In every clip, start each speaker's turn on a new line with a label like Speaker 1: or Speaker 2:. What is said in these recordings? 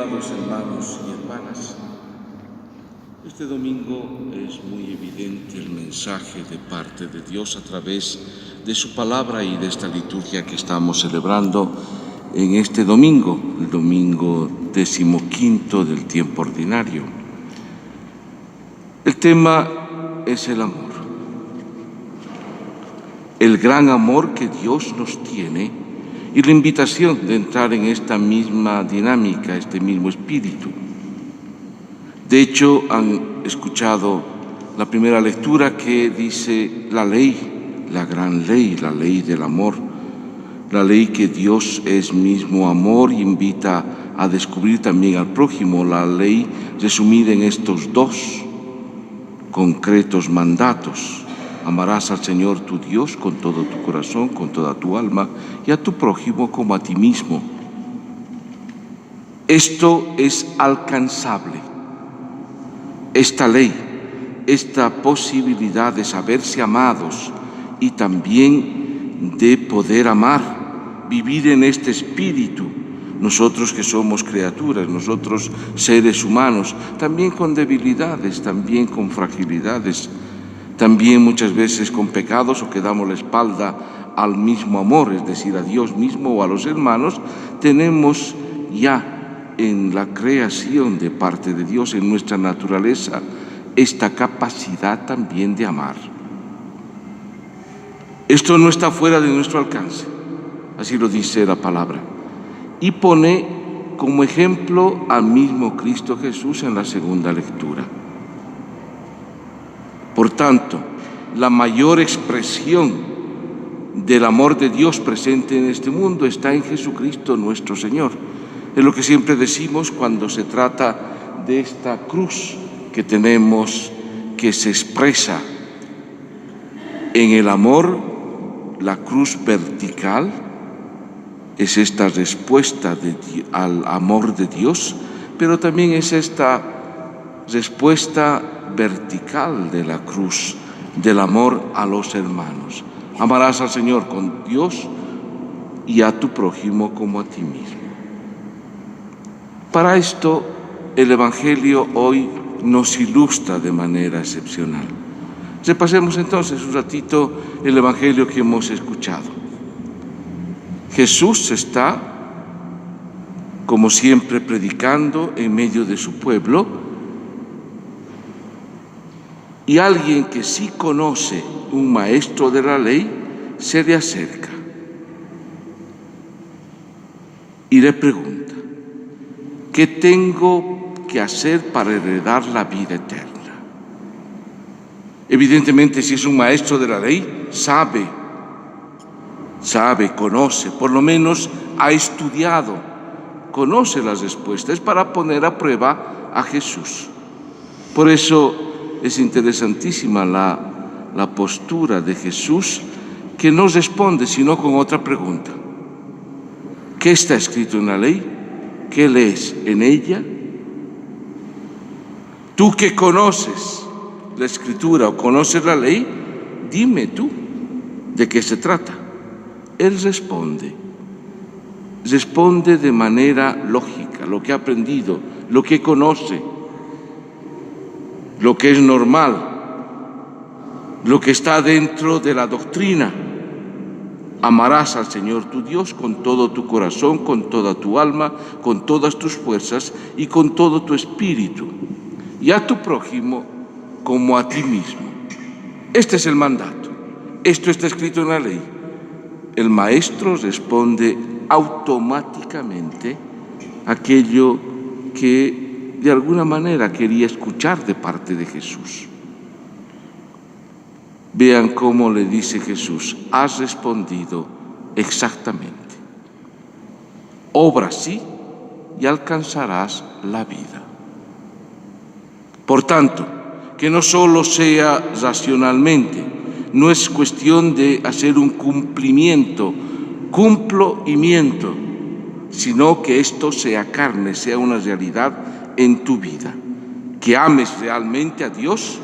Speaker 1: amados hermanos y hermanas, este domingo es muy evidente el mensaje de parte de Dios a través de su palabra y de esta liturgia que estamos celebrando en este domingo, el domingo 15 del tiempo ordinario. El tema es el amor, el gran amor que Dios nos tiene y la invitación de entrar en esta misma dinámica, este mismo espíritu. De hecho, han escuchado la primera lectura que dice la ley, la gran ley, la ley del amor, la ley que Dios es mismo amor y invita a descubrir también al prójimo, la ley resumida en estos dos concretos mandatos. Amarás al Señor tu Dios con todo tu corazón, con toda tu alma y a tu prójimo como a ti mismo. Esto es alcanzable. Esta ley, esta posibilidad de saberse amados y también de poder amar, vivir en este espíritu, nosotros que somos criaturas, nosotros seres humanos, también con debilidades, también con fragilidades, también muchas veces con pecados o que damos la espalda al mismo amor, es decir, a Dios mismo o a los hermanos, tenemos ya en la creación de parte de Dios, en nuestra naturaleza, esta capacidad también de amar. Esto no está fuera de nuestro alcance, así lo dice la palabra, y pone como ejemplo al mismo Cristo Jesús en la segunda lectura. Por tanto, la mayor expresión del amor de Dios presente en este mundo está en Jesucristo nuestro Señor. Es lo que siempre decimos cuando se trata de esta cruz que tenemos, que se expresa en el amor, la cruz vertical, es esta respuesta al amor de Dios, pero también es esta respuesta vertical de la cruz, del amor a los hermanos. Amarás al Señor con Dios y a tu prójimo como a ti mismo. Para esto, el Evangelio hoy nos ilustra de manera excepcional. Repasemos entonces un ratito el Evangelio que hemos escuchado. Jesús está, como siempre, predicando en medio de su pueblo, y alguien que sí conoce, un maestro de la ley, se le acerca y le pregunta: ¿qué tengo que hacer para heredar la vida eterna? Evidentemente, si es un maestro de la ley, sabe, conoce, por lo menos ha estudiado, conoce las respuestas. Es para poner a prueba a Jesús. Por eso es interesantísima la postura de Jesús, que no responde sino con otra pregunta. ¿Qué está escrito en la ley? ¿Qué lees en ella? Tú que conoces la Escritura o conoces la ley, dime tú de qué se trata. Él responde de manera lógica, lo que ha aprendido, lo que conoce, lo que es normal, lo que está dentro de la doctrina. Amarás al Señor tu Dios con todo tu corazón, con toda tu alma, con todas tus fuerzas y con todo tu espíritu, y a tu prójimo como a ti mismo. Este es el mandato. Esto está escrito en la ley. El maestro responde automáticamente aquello que de alguna manera quería escuchar de parte de Jesús. Vean cómo le dice Jesús: has respondido exactamente. Obra así y alcanzarás la vida. Por tanto, que no solo sea racionalmente, no es cuestión de hacer un cumplimiento, cumplo y miento, sino que esto sea carne, sea una realidad en tu vida, que ames realmente a Dios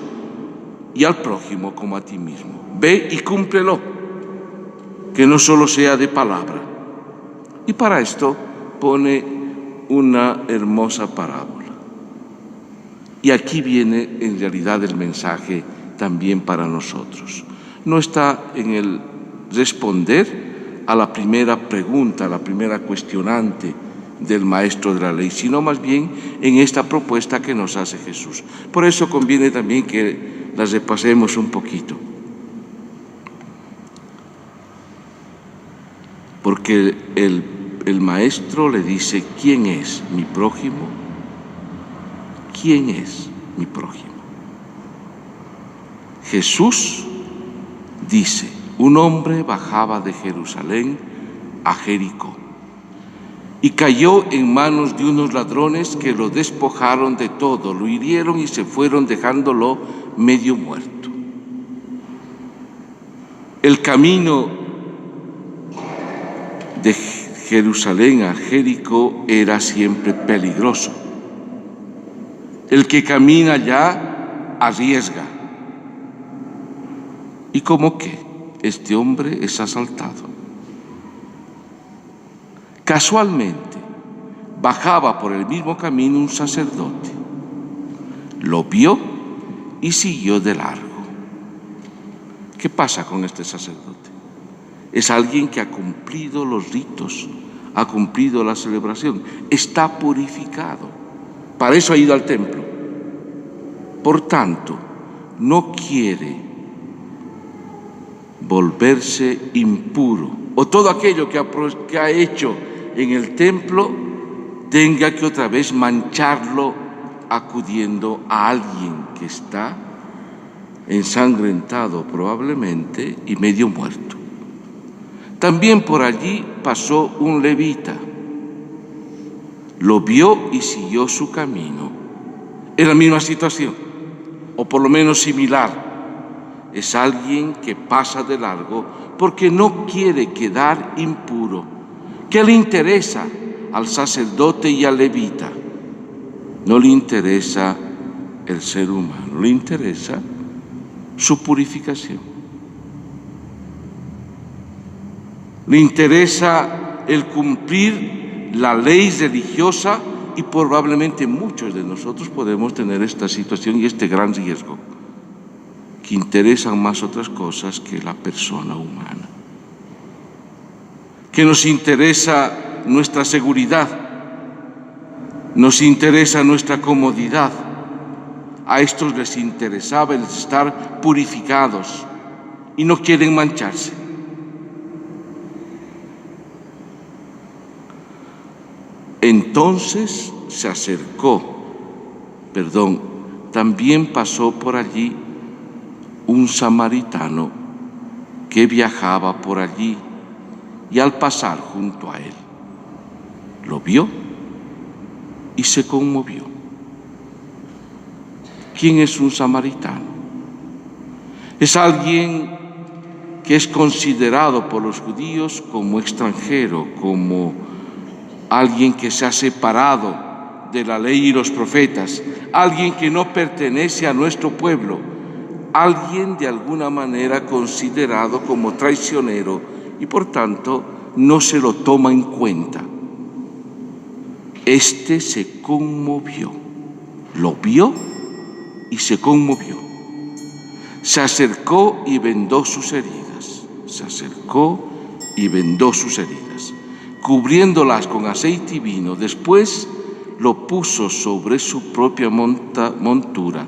Speaker 1: y al prójimo como a ti mismo. Ve y cúmplelo, que no solo sea de palabra. Y para esto pone una hermosa parábola. Y aquí viene en realidad el mensaje también para nosotros. No está en el responder a la primera pregunta, a la primera cuestionante del maestro de la ley, sino más bien en esta propuesta que nos hace Jesús. Por eso conviene también que las repasemos un poquito. Porque el maestro le dice, ¿quién es mi prójimo? ¿Quién es mi prójimo? Jesús dice, un hombre bajaba de Jerusalén a Jericó y cayó en manos de unos ladrones que lo despojaron de todo, lo hirieron y se fueron dejándolo medio muerto. El camino de Jerusalén a Jericó era siempre peligroso. El que camina allá arriesga. ¿Y cómo que este hombre es asaltado? Casualmente, bajaba por el mismo camino un sacerdote. Lo vio y siguió de largo. ¿Qué pasa con este sacerdote? Es alguien que ha cumplido los ritos, ha cumplido la celebración, está purificado. Para eso ha ido al templo. Por tanto, no quiere volverse impuro o todo aquello que ha hecho en el templo tenga que otra vez mancharlo acudiendo a alguien que está ensangrentado probablemente y medio muerto. También por allí pasó un levita. Lo vio y siguió su camino. Es la misma situación, o por lo menos similar. Es alguien que pasa de largo porque no quiere quedar impuro. ¿Qué le interesa al sacerdote y al levita? No le interesa el ser humano, le interesa su purificación. Le interesa el cumplir la ley religiosa y probablemente muchos de nosotros podemos tener esta situación y este gran riesgo, que interesan más otras cosas que la persona humana, que nos interesa nuestra seguridad, nos interesa nuestra comodidad. A estos les interesaba el estar purificados y no quieren mancharse. Entonces se acercó, también pasó por allí un samaritano que viajaba por allí y al pasar junto a él, lo vio y se conmovió. ¿Quién es un samaritano? Es alguien que es considerado por los judíos como extranjero, como alguien que se ha separado de la ley y los profetas, alguien que no pertenece a nuestro pueblo, alguien de alguna manera considerado como traicionero y por tanto no se lo toma en cuenta. Este se conmovió, lo vio y se conmovió. Se acercó y vendó sus heridas. Se acercó y vendó sus heridas, cubriéndolas con aceite y vino. Después lo puso sobre su propia montura,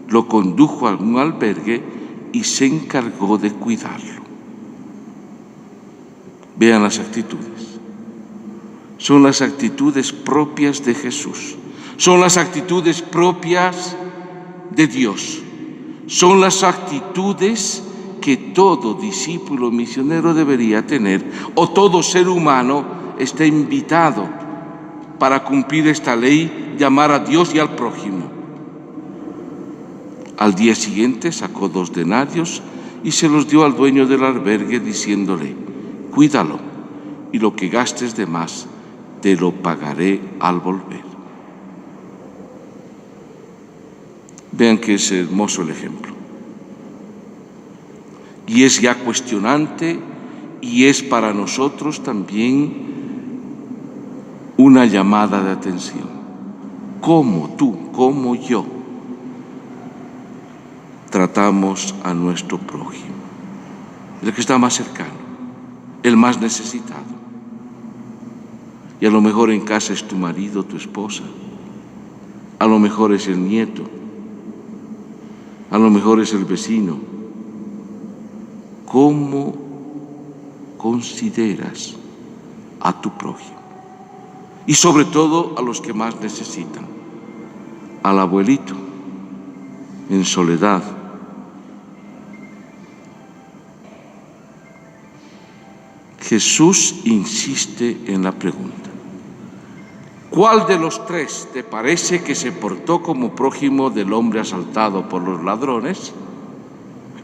Speaker 1: lo condujo a un albergue y se encargó de cuidarlo. Vean las actitudes. Son las actitudes propias de Jesús. Son las actitudes propias de Dios. Son las actitudes que todo discípulo misionero debería tener, o todo ser humano está invitado para cumplir esta ley, llamar a Dios y al prójimo. Al día siguiente sacó 2 denarios y se los dio al dueño del albergue diciéndole: cuídalo y lo que gastes de más te lo pagaré al volver. Vean que es hermoso el ejemplo. Y es ya cuestionante y es para nosotros también una llamada de atención. ¿Cómo tú, cómo yo tratamos a nuestro prójimo? El que está más cercano, el más necesitado. Y a lo mejor en casa es tu marido, tu esposa. A lo mejor es el nieto. A lo mejor es el vecino. ¿Cómo consideras a tu prójimo? Y sobre todo a los que más necesitan. Al abuelito, en soledad. Jesús insiste en la pregunta: ¿cuál de los tres te parece que se portó como prójimo del hombre asaltado por los ladrones?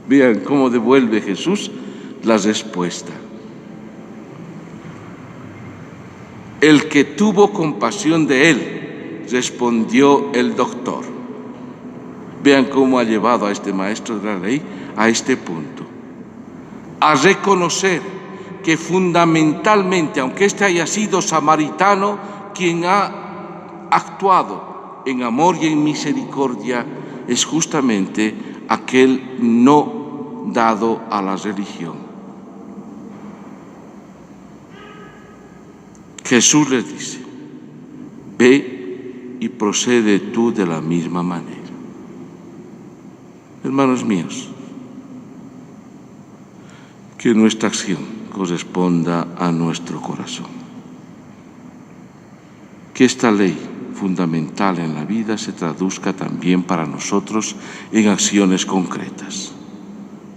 Speaker 1: Vean cómo devuelve Jesús la respuesta. El que tuvo compasión de él, respondió el doctor. Vean cómo ha llevado a este maestro de la ley a este punto, a reconocer que fundamentalmente, aunque éste haya sido samaritano, quien ha actuado en amor y en misericordia es justamente aquel no dado a la religión. Jesús les dice: ve y procede tú de la misma manera. Hermanos míos, que nuestra acción corresponda a nuestro corazón. Que esta ley fundamental en la vida se traduzca también para nosotros en acciones concretas,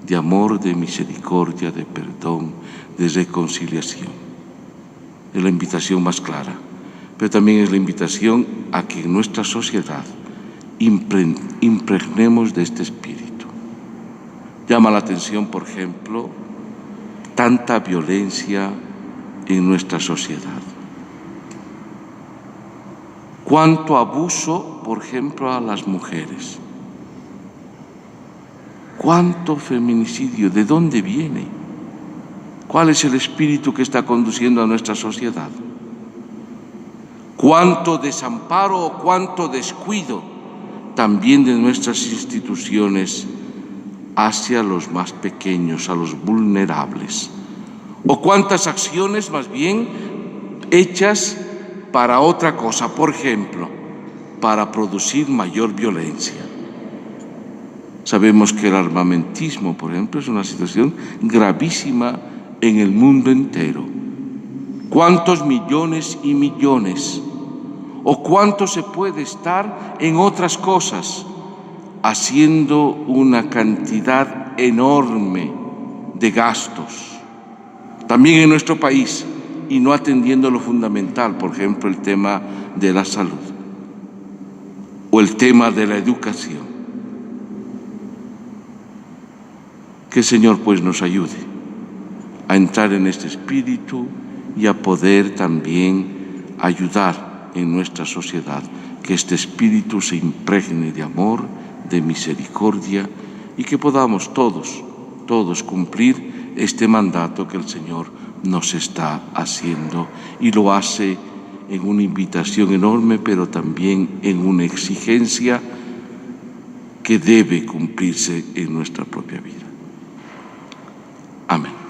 Speaker 1: de amor, de misericordia, de perdón, de reconciliación. Es la invitación más clara, pero también es la invitación a que en nuestra sociedad impregnemos de este espíritu. Llama la atención, por ejemplo, tanta violencia en nuestra sociedad. Cuánto abuso, por ejemplo, a las mujeres. Cuánto feminicidio, ¿de dónde viene? ¿Cuál es el espíritu que está conduciendo a nuestra sociedad? Cuánto desamparo o cuánto descuido también de nuestras instituciones hacia los más pequeños, a los vulnerables. O cuántas acciones más bien hechas para otra cosa, por ejemplo, para producir mayor violencia. Sabemos que el armamentismo, por ejemplo, es una situación gravísima en el mundo entero. ¿Cuántos millones y millones? ¿O cuánto se puede estar en otras cosas haciendo una cantidad enorme de gastos? También en nuestro país, y no atendiendo lo fundamental, por ejemplo, el tema de la salud o el tema de la educación. Que el Señor pues nos ayude a entrar en este espíritu y a poder también ayudar en nuestra sociedad, que este espíritu se impregne de amor, de misericordia, y que podamos todos cumplir este mandato que el Señor nos está haciendo, y lo hace en una invitación enorme, pero también en una exigencia que debe cumplirse en nuestra propia vida. Amén.